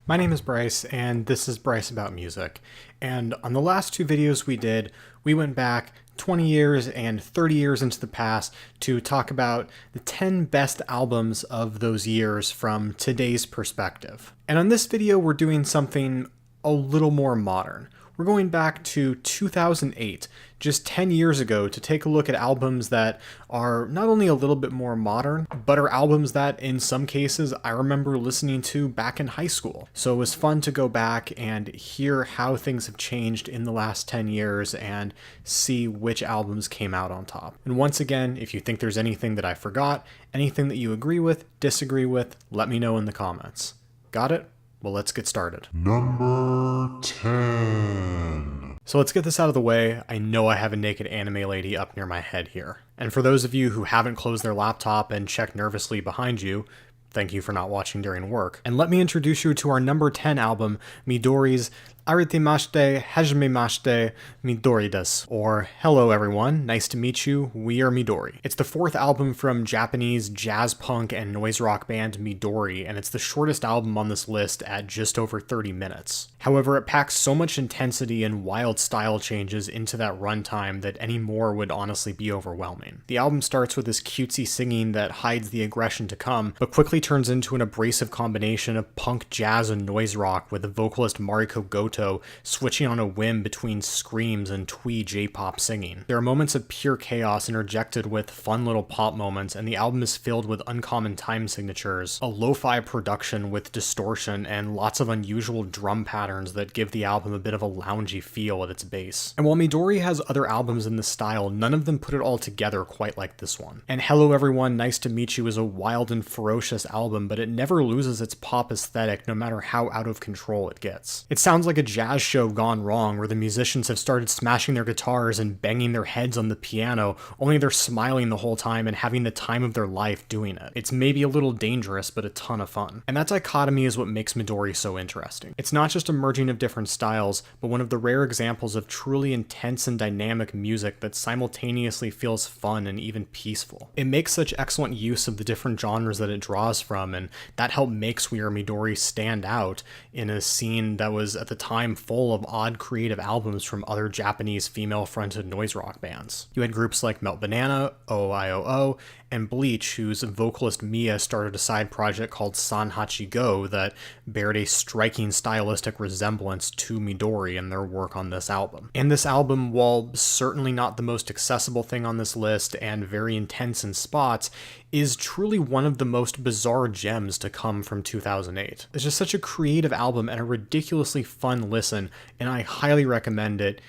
My name is Bryce, and this is Bryce About Music. And on the last two videos we did, we went back 20 years and 30 years into the past to talk about the 10 best albums of those years from today's perspective. And on this video, we're doing something a little more modern. We're going back to 2008, just 10 years ago, to take a look at albums that are not only a little bit more modern, but are albums that, in some cases, I remember listening to back in high school. So it was fun to go back and hear how things have changed in the last 10 years and see which albums came out on top. And once again, if you think there's anything that I forgot, anything that you agree with, disagree with, let me know in the comments. Got it? Well, let's get started. Number 10. So let's get this out of the way. I know I have a naked anime lady up near my head here. And for those of you who haven't closed their laptop and checked nervously behind you, thank you for not watching during work. And let me introduce you to our number 10 album, Midori's Aratamemashite, hajimemashite, Midori desu. Or, hello everyone, nice to meet you, we are Midori. It's the fourth album from Japanese jazz punk and noise rock band Midori, and it's the shortest album on this list at just over 30 minutes. However, it packs so much intensity and wild style changes into that runtime that any more would honestly be overwhelming. The album starts with this cutesy singing that hides the aggression to come, but quickly turns into an abrasive combination of punk, jazz, and noise rock, with the vocalist Mariko Goto switching on a whim between screams and twee J-pop singing. There are moments of pure chaos interjected with fun little pop moments, and the album is filled with uncommon time signatures, a lo-fi production with distortion, and lots of unusual drum patterns that give the album a bit of a loungy feel at its base. And while Midori has other albums in this style, none of them put it all together quite like this one. And Hello Everyone, Nice to Meet You is a wild and ferocious album, but it never loses its pop aesthetic no matter how out of control it gets. It sounds like a jazz show gone wrong, where the musicians have started smashing their guitars and banging their heads on the piano, only they're smiling the whole time and having the time of their life doing it. It's maybe a little dangerous, but a ton of fun. And that dichotomy is what makes Midori so interesting. It's not just a merging of different styles, but one of the rare examples of truly intense and dynamic music that simultaneously feels fun and even peaceful. It makes such excellent use of the different genres that it draws from, and that helped makes We Are Midori stand out in a scene that was at the time full of odd creative albums from other Japanese female-fronted noise rock bands. You had groups like Melt Banana, OIOO, and Bleach, whose vocalist Mia started a side project called Sanhachi Go that bared a striking stylistic resemblance to Midori in their work on this album. And this album, while certainly not the most accessible thing on this list and very intense in spots, is truly one of the most bizarre gems to come from 2008. It's just such a creative album and a ridiculously fun listen, and I highly recommend it,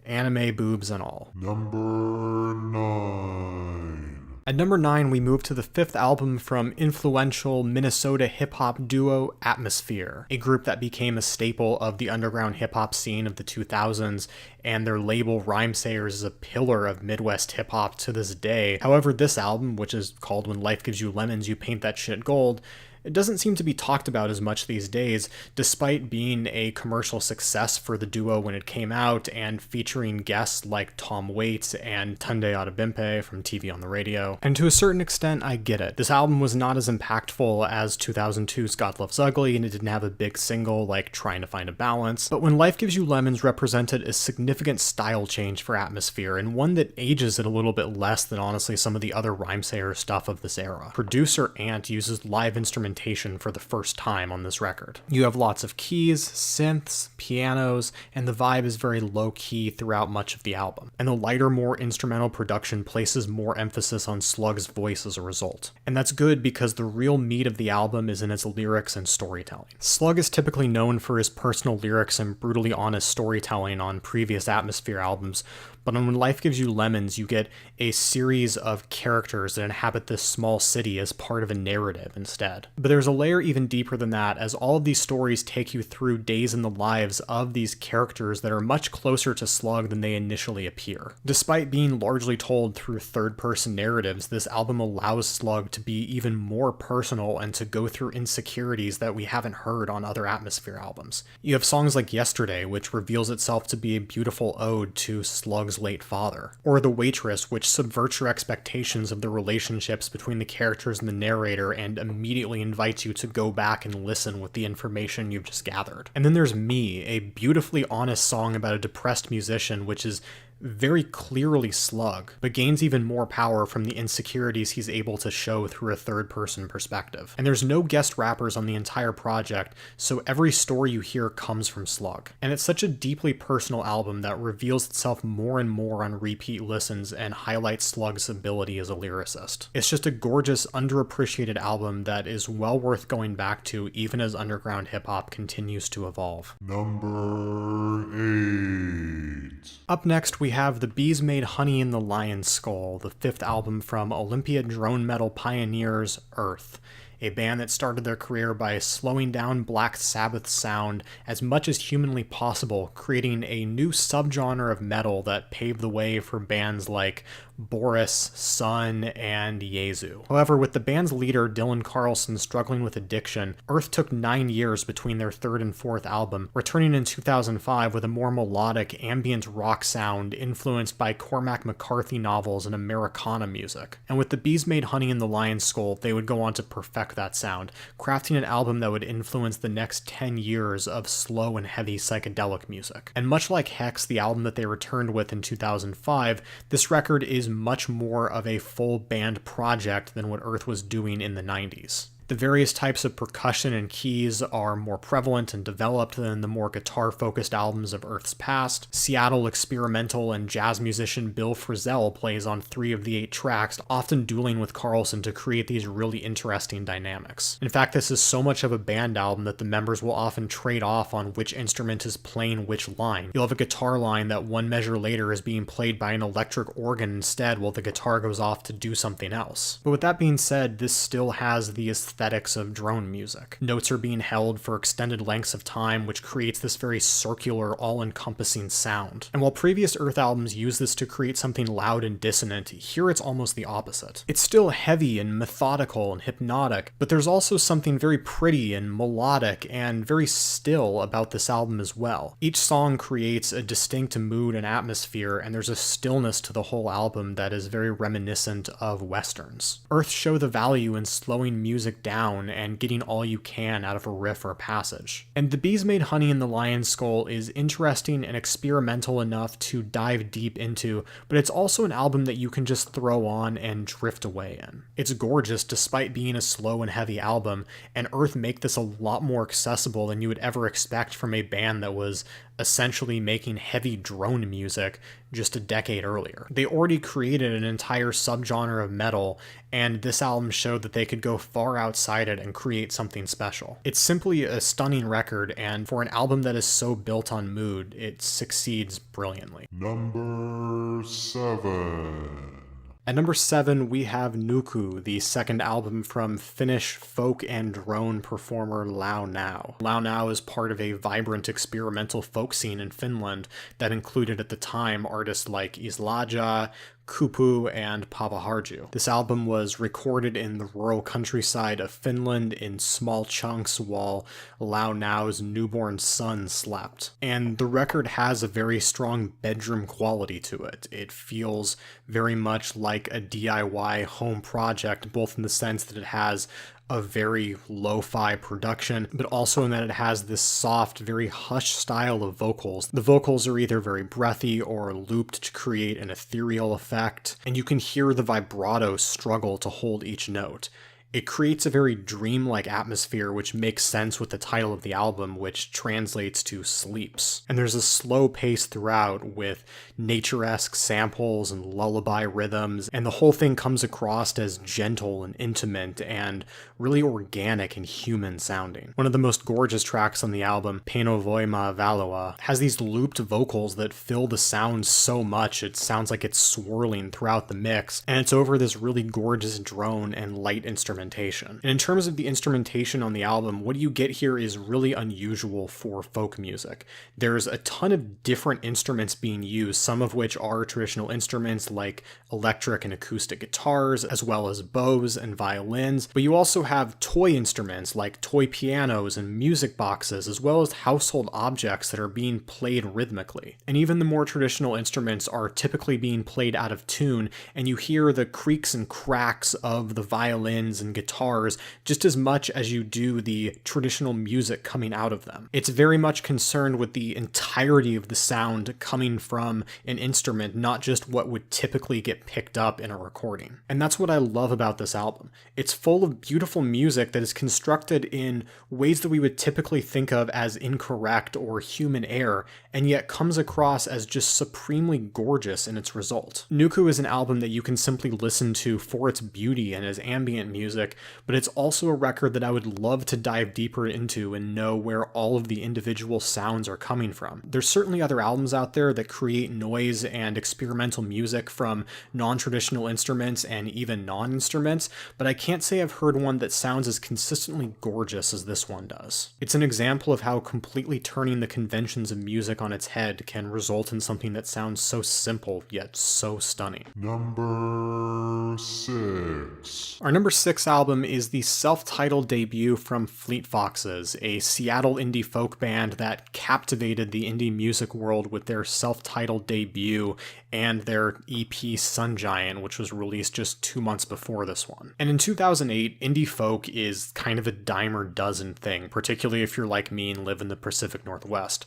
anime boobs and all. Number 9. At number 9, we move to the fifth album from influential Minnesota hip-hop duo Atmosphere, a group that became a staple of the underground hip-hop scene of the 2000s, and their label Rhymesayers is a pillar of Midwest hip-hop to this day. However, this album, which is called When Life Gives You Lemons, You Paint That Shit Gold, it doesn't seem to be talked about as much these days, despite being a commercial success for the duo when it came out and featuring guests like Tom Waits and Tunde Adebimpe from TV on the Radio. And to a certain extent, I get it. This album was not as impactful as 2002's God Loves Ugly, and it didn't have a big single like Trying to Find a Balance, but When Life Gives You Lemons represented a significant style change for Atmosphere, and one that ages it a little bit less than honestly some of the other Rhymesayer stuff of this era. Producer Ant uses live instrumentation for the first time on this record. You have lots of keys, synths, pianos, and the vibe is very low-key throughout much of the album. And the lighter, more instrumental production places more emphasis on Slug's voice as a result. And that's good because the real meat of the album is in its lyrics and storytelling. Slug is typically known for his personal lyrics and brutally honest storytelling on previous Atmosphere albums, but on When Life Gives You Lemons, you get a series of characters that inhabit this small city as part of a narrative instead. But there's a layer even deeper than that, as all of these stories take you through days in the lives of these characters that are much closer to Slug than they initially appear. Despite being largely told through third-person narratives, this album allows Slug to be even more personal and to go through insecurities that we haven't heard on other Atmosphere albums. You have songs like Yesterday, which reveals itself to be a beautiful ode to Slug's character's late father. Or The Waitress, which subverts your expectations of the relationships between the characters and the narrator and immediately invites you to go back and listen with the information you've just gathered. And then there's Me, a beautifully honest song about a depressed musician, which is very clearly Slug, but gains even more power from the insecurities he's able to show through a third-person perspective. And there's no guest rappers on the entire project, so every story you hear comes from Slug. And it's such a deeply personal album that reveals itself more and more on repeat listens and highlights Slug's ability as a lyricist. It's just a gorgeous, underappreciated album that is well worth going back to even as underground hip-hop continues to evolve. Number 8. Up next, we have The Bees Made Honey in the Lion's Skull, the 5th album from Olympia drone metal pioneers Earth, a band that started their career by slowing down Black Sabbath's sound as much as humanly possible, creating a new subgenre of metal that paved the way for bands like Boris, Sun, and Yezu. However, with the band's leader Dylan Carlson struggling with addiction, Earth took 9 years between their 3rd and 4th album, returning in 2005 with a more melodic, ambient rock sound influenced by Cormac McCarthy novels and Americana music. And with The Bees Made Honey in the Lion's Skull, they would go on to perfect that sound, crafting an album that would influence the next 10 years of slow and heavy psychedelic music. And much like Hex, the album that they returned with in 2005, this record is much more of a full band project than what Earth was doing in the 90s. The various types of percussion and keys are more prevalent and developed than the more guitar-focused albums of Earth's past. Seattle experimental and jazz musician Bill Frisell plays on 3 of the 8 tracks, often dueling with Carlson to create these really interesting dynamics. In fact, this is so much of a band album that the members will often trade off on which instrument is playing which line. You'll have a guitar line that one measure later is being played by an electric organ instead while the guitar goes off to do something else. But with that being said, this still has the aesthetics of drone music. Notes are being held for extended lengths of time, which creates this very circular, all-encompassing sound. And while previous Earth albums used this to create something loud and dissonant, here it's almost the opposite. It's still heavy and methodical and hypnotic, but there's also something very pretty and melodic and very still about this album as well. Each song creates a distinct mood and atmosphere, and there's a stillness to the whole album that is very reminiscent of westerns. Earth show the value in slowing music down and getting all you can out of a riff or passage. And The Bees Made Honey in the Lion's Skull is interesting and experimental enough to dive deep into, but it's also an album that you can just throw on and drift away in. It's gorgeous despite being a slow and heavy album, and Earth make this a lot more accessible than you would ever expect from a band that was essentially making heavy drone music just a decade earlier. They already created an entire subgenre of metal, and this album showed that they could go far outside it and create something special. It's simply a stunning record, and for an album that is so built on mood, it succeeds brilliantly. Number 7. At number 7, we have Nukkuu, the 2nd album from Finnish folk and drone performer Lau Nau. Lau Nau is part of a vibrant experimental folk scene in Finland that included at the time artists like Islaja, Kupu, and Pavaharju. This album was recorded in the rural countryside of Finland in small chunks while Lau Nau's newborn son slept. And the record has a very strong bedroom quality to it. It feels very much like a DIY home project, both in the sense that it has a very lo-fi production, but also in that it has this soft, very hushed style of vocals. The vocals are either very breathy or looped to create an ethereal effect, and you can hear the vibrato struggle to hold each note. It creates a very dreamlike atmosphere, which makes sense with the title of the album, which translates to sleeps. And there's a slow pace throughout with nature-esque samples and lullaby rhythms, and the whole thing comes across as gentle and intimate and really organic and human sounding. One of the most gorgeous tracks on the album, Paino Voima Valoa, has these looped vocals that fill the sound so much it sounds like it's swirling throughout the mix, and it's over this really gorgeous drone and light instrumentation. instrumentation. And in terms of the instrumentation on the album, what you get here is really unusual for folk music. There's a ton of different instruments being used, some of which are traditional instruments like electric and acoustic guitars, as well as bows and violins, but you also have toy instruments like toy pianos and music boxes, as well as household objects that are being played rhythmically. And even the more traditional instruments are typically being played out of tune, and you hear the creaks and cracks of the violins and guitars just as much as you do the traditional music coming out of them. It's very much concerned with the entirety of the sound coming from an instrument, not just what would typically get picked up in a recording. And that's what I love about this album. It's full of beautiful music that is constructed in ways that we would typically think of as incorrect or human error, and yet comes across as just supremely gorgeous in its result. Nukkuu is an album that you can simply listen to for its beauty and as ambient music, but it's also a record that I would love to dive deeper into and know where all of the individual sounds are coming from. There's certainly other albums out there that create noise and experimental music from non-traditional instruments and even non-instruments, but I can't say I've heard one that sounds as consistently gorgeous as this one does. It's an example of how completely turning the conventions of music on its head can result in something that sounds so simple yet so stunning. Number 6. Our number 6 album is the self-titled debut from Fleet Foxes, a Seattle indie folk band that captivated the indie music world with their self-titled debut and their EP Sun Giant, which was released just 2 months before this one. And in 2008, indie folk is kind of a dime or dozen thing, particularly if you're like me and live in the Pacific Northwest.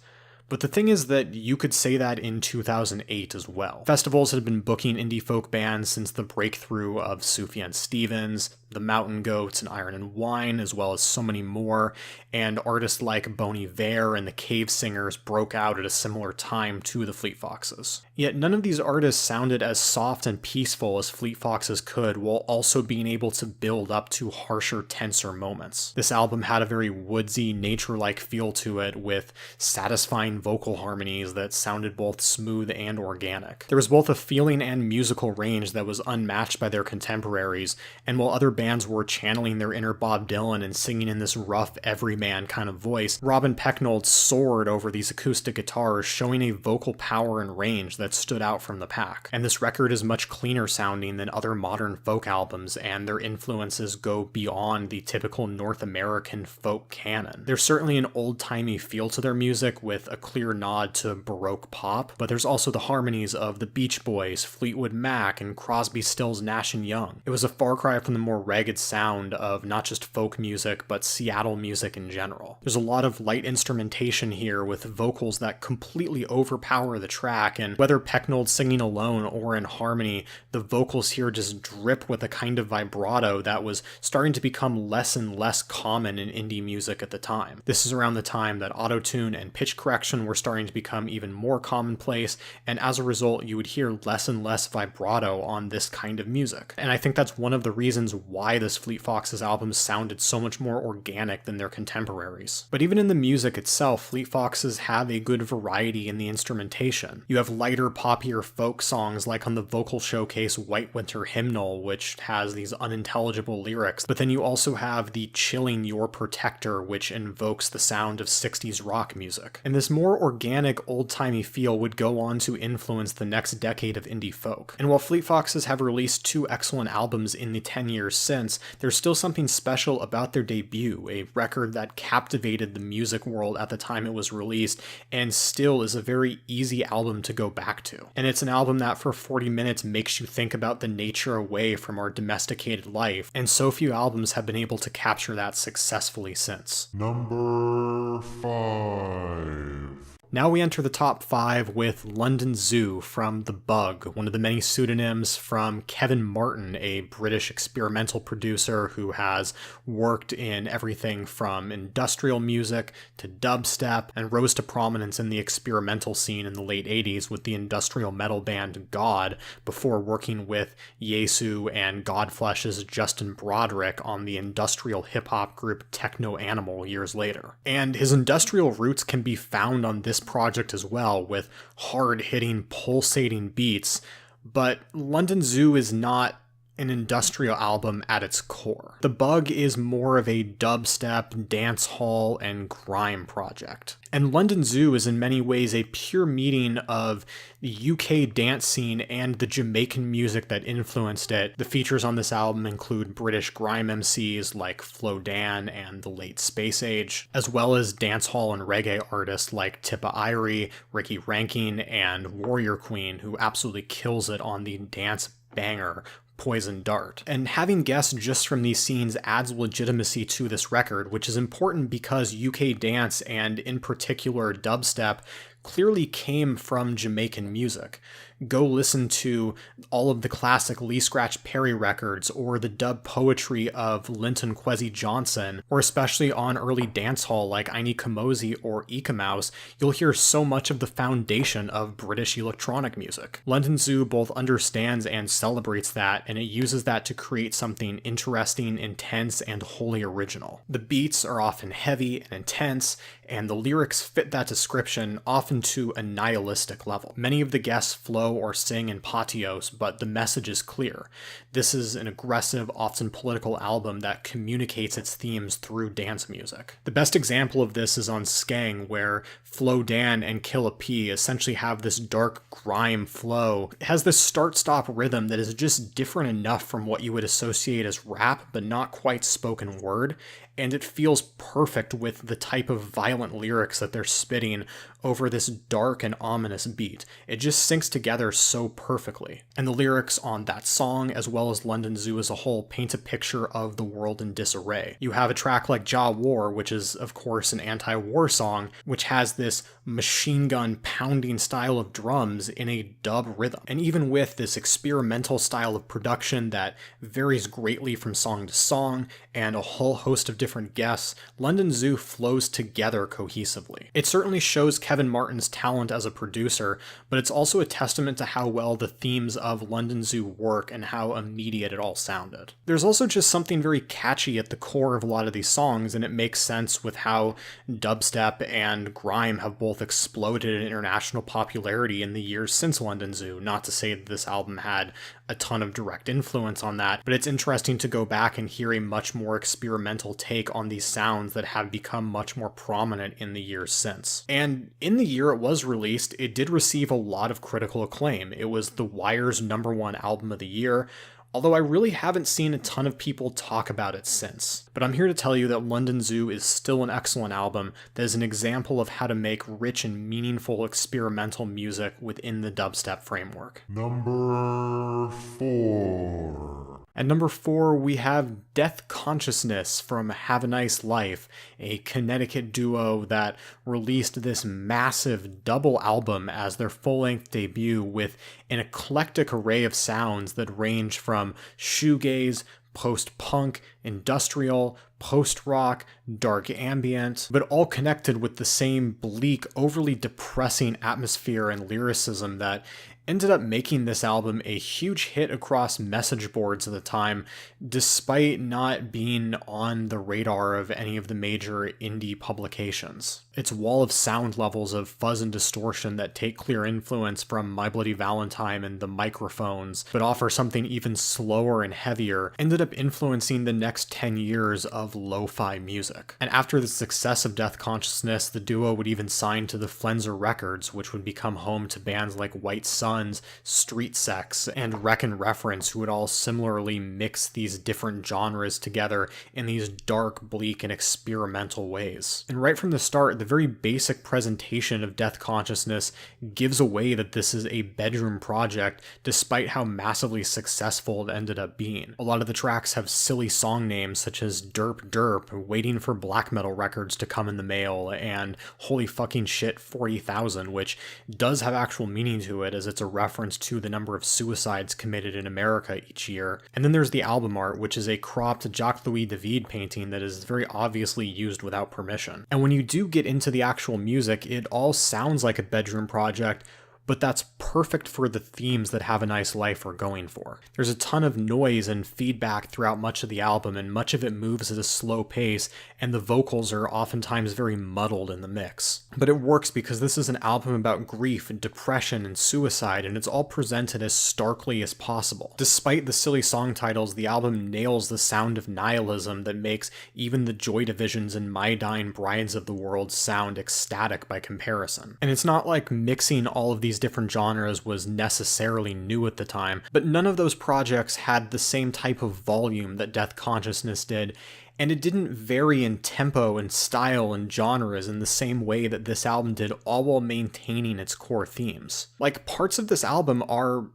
But the thing is that you could say that in 2008 as well. Festivals had been booking indie folk bands since the breakthrough of Sufjan Stevens, the Mountain Goats, and Iron and Wine, as well as so many more, and artists like Bon Iver and the Cave Singers broke out at a similar time to the Fleet Foxes. Yet none of these artists sounded as soft and peaceful as Fleet Foxes could, while also being able to build up to harsher, tenser moments. This album had a very woodsy, nature-like feel to it, with satisfying vocal harmonies that sounded both smooth and organic. There was both a feeling and musical range that was unmatched by their contemporaries, and while other bands were channeling their inner Bob Dylan and singing in this rough, everyman kind of voice, Robin Pecknold soared over these acoustic guitars, showing a vocal power and range that stood out from the pack. And this record is much cleaner sounding than other modern folk albums, and their influences go beyond the typical North American folk canon. There's certainly an old-timey feel to their music with a clear nod to Baroque pop, but there's also the harmonies of the Beach Boys, Fleetwood Mac, and Crosby, Stills, Nash & Young. It was a far cry from the more ragged sound of not just folk music, but Seattle music in general. There's a lot of light instrumentation here with vocals that completely overpower the track, and whether Pecknold singing alone or in harmony, the vocals here just drip with a kind of vibrato that was starting to become less and less common in indie music at the time. This is around the time that autotune and pitch correction were starting to become even more commonplace, and as a result, you would hear less and less vibrato on this kind of music. And I think that's one of the reasons why this Fleet Foxes album sounded so much more organic than their contemporaries. But even in the music itself, Fleet Foxes have a good variety in the instrumentation. You have lighter, poppier folk songs like on the vocal showcase White Winter Hymnal, which has these unintelligible lyrics, but then you also have the chilling Your Protector, which invokes the sound of 60s rock music. And this more organic, old-timey feel would go on to influence the next decade of indie folk. And while Fleet Foxes have released 2 excellent albums in the 10 years since, there's still something special about their debut, a record that captivated the music world at the time it was released, and still is a very easy album to go back to. And it's an album that for 40 minutes makes you think about the nature away from our domesticated life, and so few albums have been able to capture that successfully since. Number 5. Now we enter the top 5 with London Zoo from The Bug, one of the many pseudonyms from Kevin Martin, a British experimental producer who has worked in everything from industrial music to dubstep and rose to prominence in the experimental scene in the late 80s with the industrial metal band God, before working with Yesu and Godflesh's Justin Broderick on the industrial hip-hop group Techno Animal years later. And his industrial roots can be found on this project as well, with hard-hitting, pulsating beats, but London Zoo is not an industrial album at its core. The Bug is more of a dubstep, dancehall, and grime project. And London Zoo is in many ways a pure meeting of the UK dance scene and the Jamaican music that influenced it. The features on this album include British grime MCs like Flo Dan and the Late Space Age, as well as dancehall and reggae artists like Tippa Irie, Ricky Rankin, and Warrior Queen, who absolutely kills it on the dance banger Poison Dart. And having guests just from these scenes adds legitimacy to this record, which is important because UK dance, and in particular dubstep, clearly came from Jamaican music. Go listen to all of the classic Lee Scratch Perry records, or the dub poetry of Linton Kwesi Johnson, or especially on early dancehall like Aini Kamosi or Ika Mouse, you'll hear so much of the foundation of British electronic music. London Zoo both understands and celebrates that, and it uses that to create something interesting, intense, and wholly original. The beats are often heavy and intense, and the lyrics fit that description, often to a nihilistic level. Many of the guests flow or sing in patois, but the message is clear. This is an aggressive, often political album that communicates its themes through dance music. The best example of this is on Skang, where Flo Dan and Killa P essentially have this dark grime flow. It has this start-stop rhythm that is just different enough from what you would associate as rap, but not quite spoken word, and it feels perfect with the type of violent lyrics that they're spitting over this dark and ominous beat. It just syncs together so perfectly. And the lyrics on that song, as well as London Zoo as a whole, paint a picture of the world in disarray. You have a track like Ja War, which is of course an anti-war song, which has this machine gun pounding style of drums in a dub rhythm. And even with this experimental style of production that varies greatly from song to song, and a whole host of different guests, London Zoo flows together cohesively. It certainly shows Kevin Martin's talent as a producer, but it's also a testament to how well the themes of London Zoo work and how immediate it all sounded. There's also just something very catchy at the core of a lot of these songs, and it makes sense with how dubstep and grime have both exploded in international popularity in the years since London Zoo. Not to say that this album had a ton of direct influence on that, but it's interesting to go back and hear a much more experimental take on these sounds that have become much more prominent in the years since. And in the year it was released, it did receive a lot of critical acclaim. It was The Wire's #1 album of the year, although I really haven't seen a ton of people talk about it since. But I'm here to tell you that London Zoo is still an excellent album that is an example of how to make rich and meaningful experimental music within the dubstep framework. Number 4. At number 4, we have Deathconsciousness from Have a Nice Life, a Connecticut duo that released this massive double album as their full-length debut with an eclectic array of sounds that range from shoegaze, post-punk, industrial, post-rock, dark ambient, but all connected with the same bleak, overly depressing atmosphere and lyricism that ended up making this album a huge hit across message boards at the time, despite not being on the radar of any of the major indie publications. Its wall of sound levels of fuzz and distortion that take clear influence from My Bloody Valentine and the Microphones, but offer something even slower and heavier, ended up influencing the next 10 years of lo-fi music. And after the success of Deathconsciousness, the duo would even sign to the Flenser Records, which would become home to bands like White Sun, Street Sex, and Reckon Reference, who would all similarly mix these different genres together in these dark, bleak, and experimental ways. And right from the start, the very basic presentation of Deathconsciousness gives away that this is a bedroom project, despite how massively successful it ended up being. A lot of the tracks have silly song names such as Derp Derp, Waiting for Black Metal Records to Come in the Mail, and Holy Fucking Shit 40,000, which does have actual meaning to it as it's a reference to the number of suicides committed in America each year. And then there's the album art, which is a cropped Jacques-Louis David painting that is very obviously used without permission. And when you do get into the actual music, it all sounds like a bedroom project, but that's perfect for the themes that Have a Nice Life are going for. There's a ton of noise and feedback throughout much of the album, and much of it moves at a slow pace, and the vocals are oftentimes very muddled in the mix. But it works because this is an album about grief and depression and suicide, and it's all presented as starkly as possible. Despite the silly song titles, the album nails the sound of nihilism that makes even the Joy Divisions and My Dying Brides of the world sound ecstatic by comparison. And it's not like mixing all of these different genres was necessarily new at the time, but none of those projects had the same type of volume that Deathconsciousness did, and it didn't vary in tempo and style and genres in the same way that this album did, all while maintaining its core themes. Like, parts of this album are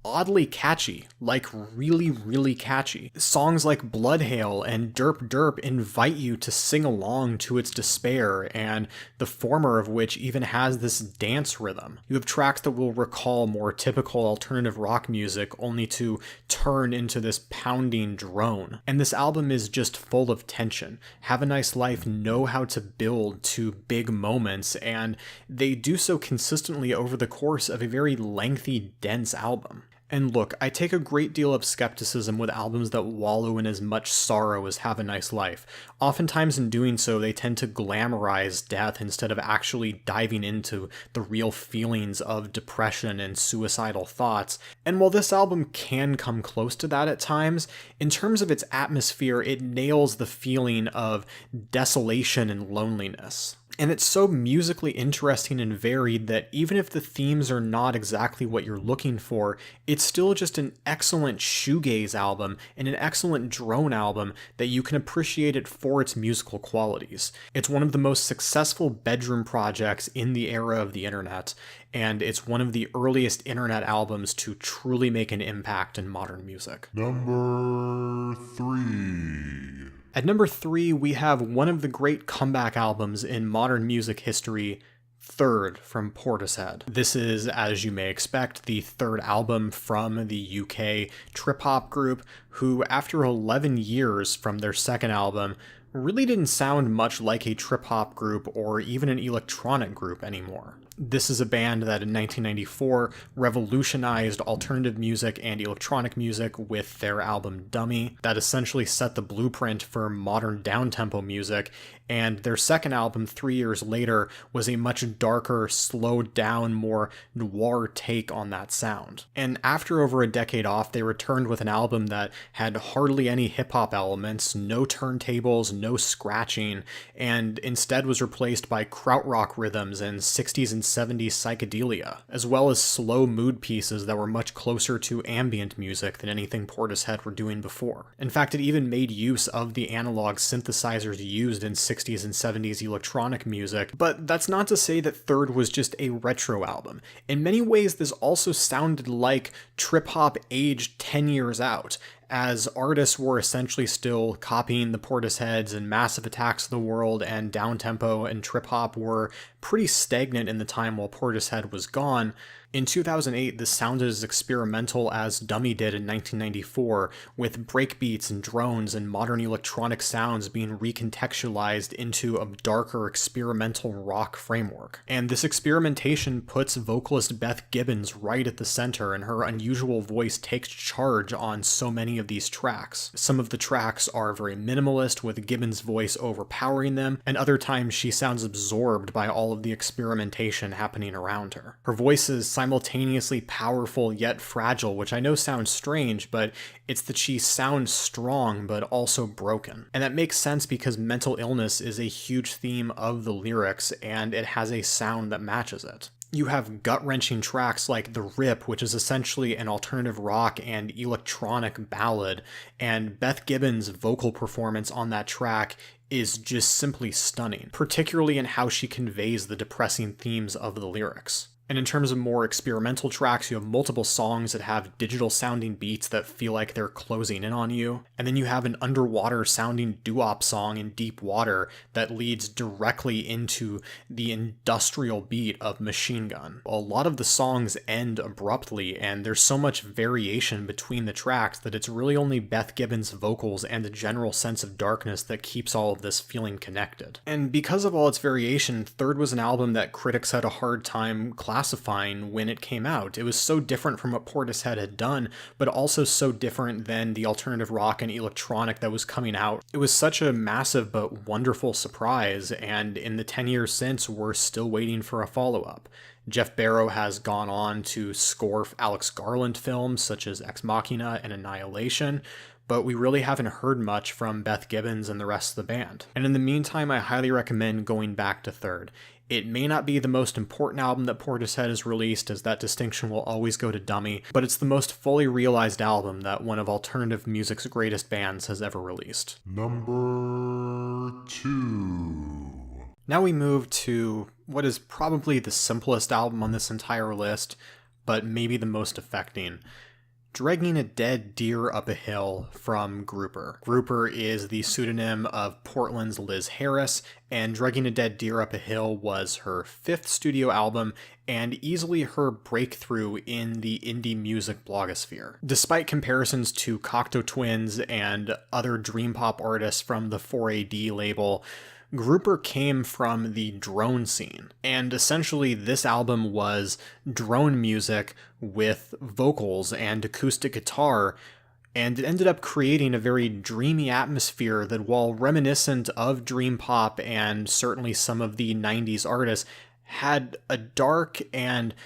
oddly catchy, like really, really catchy. Songs like Blood Hail and Derp Derp invite you to sing along to its despair, and the former of which even has this dance rhythm. You have tracks that will recall more typical alternative rock music, only to turn into this pounding drone. And this album is just full of tension. Have a Nice Life know how to build to big moments, and they do so consistently over the course of a very lengthy, dense album. And look, I take a great deal of skepticism with albums that wallow in as much sorrow as Have a Nice Life. Oftentimes in doing so, they tend to glamorize death instead of actually diving into the real feelings of depression and suicidal thoughts. And while this album can come close to that at times, in terms of its atmosphere, it nails the feeling of desolation and loneliness. And it's so musically interesting and varied that even if the themes are not exactly what you're looking for, it's still just an excellent shoegaze album and an excellent drone album that you can appreciate it for its musical qualities. It's one of the most successful bedroom projects in the era of the internet, and it's one of the earliest internet albums to truly make an impact in modern music. Number 3. At number 3, we have one of the great comeback albums in modern music history, Third from Portishead. This is, as you may expect, the third album from the UK trip-hop group, who after 11 years from their second album, really didn't sound much like a trip-hop group or even an electronic group anymore. This is a band that in 1994 revolutionized alternative music and electronic music with their album Dummy, that essentially set the blueprint for modern downtempo music, and their second album 3 years later was a much darker, slowed down, more noir take on that sound. And after over a decade off, they returned with an album that had hardly any hip-hop elements, no turntables, no scratching, and instead was replaced by krautrock rhythms and 60s and 70s psychedelia, as well as slow mood pieces that were much closer to ambient music than anything Portishead were doing before. In fact, it even made use of the analog synthesizers used in 60s and 70s electronic music, but that's not to say that Third was just a retro album. In many ways, this also sounded like trip-hop aged 10 years out, as artists were essentially still copying the Portisheads and Massive Attacks of the world, and downtempo and trip-hop were pretty stagnant in the time while Portishead was gone. In 2008, this sounded as experimental as Dummy did in 1994, with breakbeats and drones and modern electronic sounds being recontextualized into a darker experimental rock framework. And this experimentation puts vocalist Beth Gibbons right at the center, and her unusual voice takes charge on so many of these tracks. Some of the tracks are very minimalist, with Gibbons' voice overpowering them, and other times she sounds absorbed by all of the experimentation happening around her. Her voice is simultaneously powerful yet fragile, which I know sounds strange, but it's that she sounds strong but also broken. And that makes sense because mental illness is a huge theme of the lyrics, and it has a sound that matches it. You have gut-wrenching tracks like The Rip, which is essentially an alternative rock and electronic ballad, and Beth Gibbons' vocal performance on that track is just simply stunning, particularly in how she conveys the depressing themes of the lyrics. And in terms of more experimental tracks, you have multiple songs that have digital sounding beats that feel like they're closing in on you. And then you have an underwater sounding doo-wop song in Deep Water that leads directly into the industrial beat of Machine Gun. A lot of the songs end abruptly, and there's so much variation between the tracks that it's really only Beth Gibbons' vocals and the general sense of darkness that keeps all of this feeling connected. And because of all its variation, Third was an album that critics had a hard time declassifying when it came out. It was so different from what Portishead had done, but also so different than the alternative rock and electronic that was coming out. It was such a massive but wonderful surprise, and in the 10 years since, we're still waiting for a follow-up. Jeff Barrow has gone on to score Alex Garland films such as Ex Machina and Annihilation, but we really haven't heard much from Beth Gibbons and the rest of the band. And in the meantime, I highly recommend going back to Third. It may not be the most important album that Portishead has released, as that distinction will always go to Dummy, but it's the most fully realized album that one of alternative music's greatest bands has ever released. Number 2. Now we move to what is probably the simplest album on this entire list, but maybe the most affecting. Dragging a Dead Deer Up a Hill from Grouper. Grouper is the pseudonym of Portland's Liz Harris, and Dragging a Dead Deer Up a Hill was her 5th studio album and easily her breakthrough in the indie music blogosphere. Despite comparisons to Cocteau Twins and other dream pop artists from the 4AD label, Grouper came from the drone scene, and essentially this album was drone music with vocals and acoustic guitar, and it ended up creating a very dreamy atmosphere that, while reminiscent of dream pop and certainly some of the 90s artists, had a dark and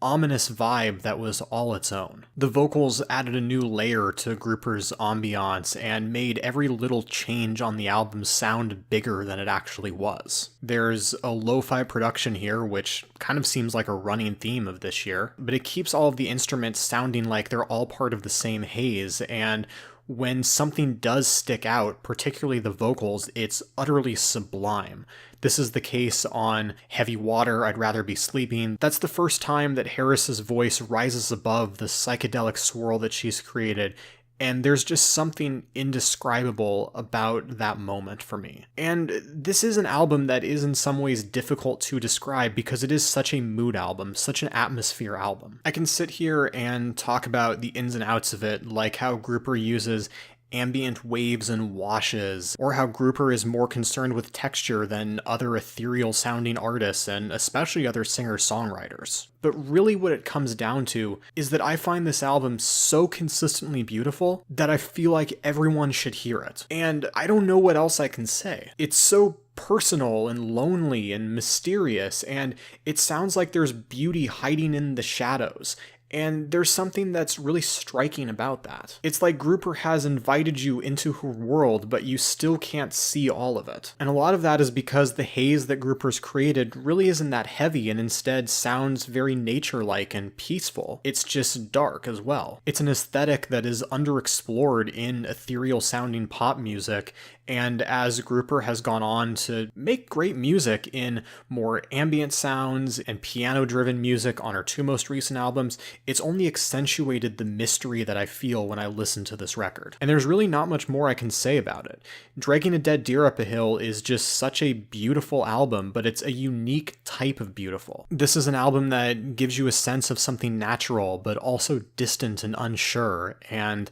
ominous vibe that was all its own. The vocals added a new layer to Grouper's ambiance and made every little change on the album sound bigger than it actually was. There's a lo-fi production here, which kind of seems like a running theme of this year, but it keeps all of the instruments sounding like they're all part of the same haze, and when something does stick out, particularly the vocals, it's utterly sublime. This is the case on Heavy Water, I'd Rather Be Sleeping. That's the first time that Harris's voice rises above the psychedelic swirl that she's created, and there's just something indescribable about that moment for me. And this is an album that is in some ways difficult to describe because it is such a mood album, such an atmosphere album. I can sit here and talk about the ins and outs of it, like how Grouper uses ambient waves and washes, or how Grouper is more concerned with texture than other ethereal sounding artists and especially other singer-songwriters. But really what it comes down to is that I find this album so consistently beautiful that I feel like everyone should hear it. And I don't know what else I can say. It's so personal and lonely and mysterious, and it sounds like there's beauty hiding in the shadows. And there's something that's really striking about that. It's like Grouper has invited you into her world, but you still can't see all of it. And a lot of that is because the haze that Grouper's created really isn't that heavy and instead sounds very nature-like and peaceful. It's just dark as well. It's an aesthetic that is underexplored in ethereal-sounding pop music, and as Grouper has gone on to make great music in more ambient sounds and piano-driven music on her 2 most recent albums, it's only accentuated the mystery that I feel when I listen to this record. And there's really not much more I can say about it. Dragging a Dead Deer Up a Hill is just such a beautiful album, but it's a unique type of beautiful. This is an album that gives you a sense of something natural, but also distant and unsure, and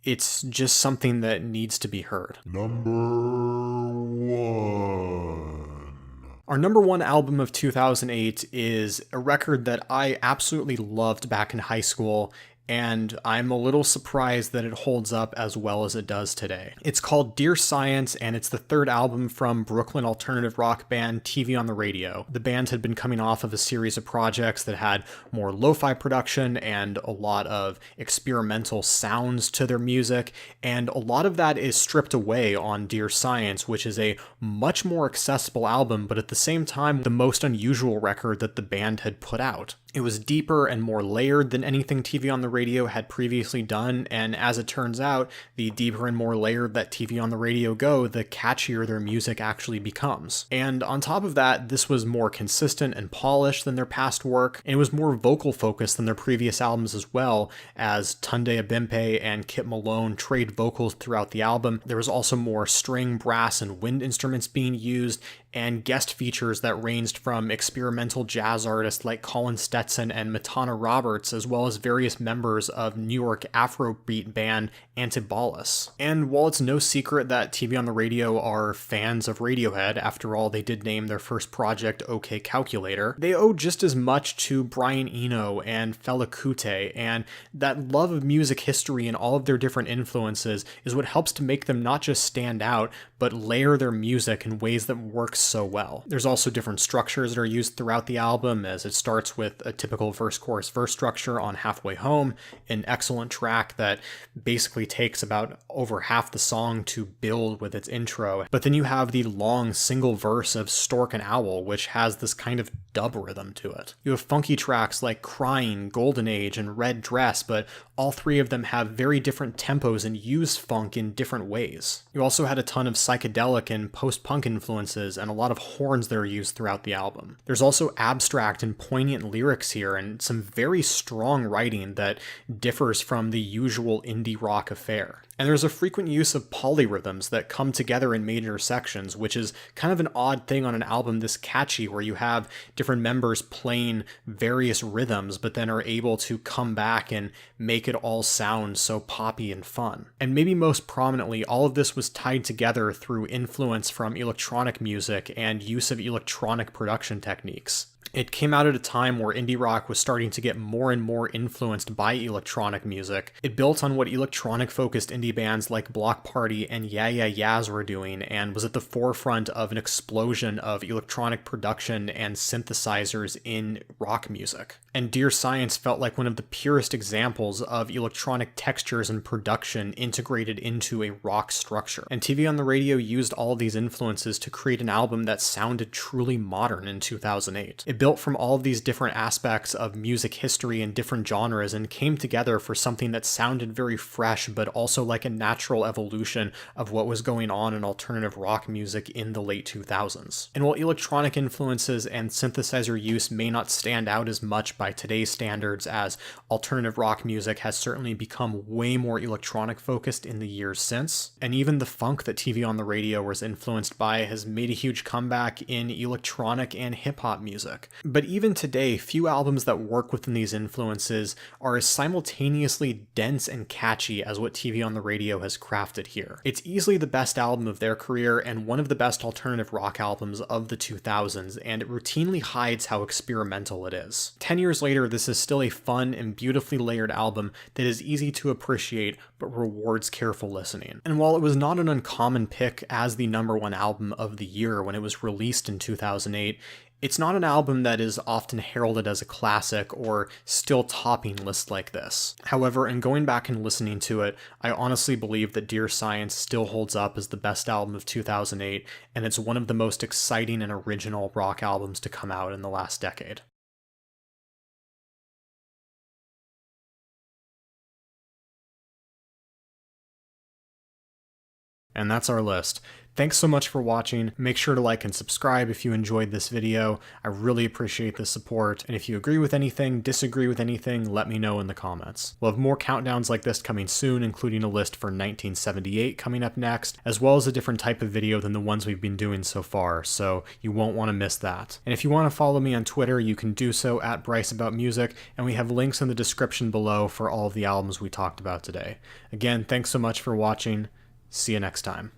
it's just something that needs to be heard. Number 1. Our number 1 album of 2008 is a record that I absolutely loved back in high school, and I'm a little surprised that it holds up as well as it does today. It's called Dear Science, and it's the 3rd album from Brooklyn alternative rock band TV on the Radio. The band had been coming off of a series of projects that had more lo-fi production and a lot of experimental sounds to their music, and a lot of that is stripped away on Dear Science, which is a much more accessible album, but at the same time, the most unusual record that the band had put out. It was deeper and more layered than anything TV on the Radio had previously done, and as it turns out, the deeper and more layered that TV on the Radio go, the catchier their music actually becomes. And on top of that, this was more consistent and polished than their past work, and it was more vocal focused than their previous albums as well, as Tunde Abimpe and Kit Malone trade vocals throughout the album. There was also more string, brass, and wind instruments being used, and guest features that ranged from experimental jazz artists like Colin Stepp Stetson and Matana Roberts, as well as various members of New York Afrobeat band Antibalas. And while it's no secret that TV on the Radio are fans of Radiohead, after all, they did name their first project OK Calculator, they owe just as much to Brian Eno and Fela Kuti, and that love of music history and all of their different influences is what helps to make them not just stand out, but layer their music in ways that work so well. There's also different structures that are used throughout the album, as it starts with a typical verse-chorus-verse structure on Halfway Home, an excellent track that basically takes about over half the song to build with its intro. But then you have the long single verse of Stork and Owl, which has this kind of dub rhythm to it. You have funky tracks like Crying, Golden Age, and Red Dress, but all three of them have very different tempos and use funk in different ways. You also had a ton of psychedelic and post-punk influences and a lot of horns that are used throughout the album. There's also abstract and poignant lyrics here and some very strong writing that differs from the usual indie rock affair. And there's a frequent use of polyrhythms that come together in major sections, which is kind of an odd thing on an album this catchy, where you have different members playing various rhythms, but then are able to come back and make it all sound so poppy and fun. And maybe most prominently, all of this was tied together through influence from electronic music and use of electronic production techniques. It came out at a time where indie rock was starting to get more and more influenced by electronic music. It built on what electronic-focused indie bands like Block Party and Yeah Yeah Yeahs were doing, and was at the forefront of an explosion of electronic production and synthesizers in rock music. And Dear Science felt like one of the purest examples of electronic textures and production integrated into a rock structure. And TV on the Radio used all of these influences to create an album that sounded truly modern in 2008. It built from all of these different aspects of music history and different genres and came together for something that sounded very fresh, but also like a natural evolution of what was going on in alternative rock music in the late 2000s. And while electronic influences and synthesizer use may not stand out as much by today's standards, as alternative rock music has certainly become way more electronic focused in the years since, and even the funk that TV on the Radio was influenced by has made a huge comeback in electronic and hip-hop music. But even today, few albums that work within these influences are as simultaneously dense and catchy as what TV on the Radio has crafted here. It's easily the best album of their career and one of the best alternative rock albums of the 2000s, and it routinely hides how experimental it is. 10 years later, this is still a fun and beautifully layered album that is easy to appreciate but rewards careful listening. And while it was not an uncommon pick as the #1 album of the year when it was released in 2008, it's not an album that is often heralded as a classic or still topping lists like this. However, in going back and listening to it, I honestly believe that Dear Science still holds up as the best album of 2008, and it's one of the most exciting and original rock albums to come out in the last decade. And that's our list. Thanks so much for watching. Make sure to like and subscribe if you enjoyed this video. I really appreciate the support. And if you agree with anything, disagree with anything, let me know in the comments. We'll have more countdowns like this coming soon, including a list for 1978 coming up next, as well as a different type of video than the ones we've been doing so far, so you won't want to miss that. And if you want to follow me on Twitter, you can do so at BryceAboutMusic, and we have links in the description below for all of the albums we talked about today. Again, thanks so much for watching. See you next time.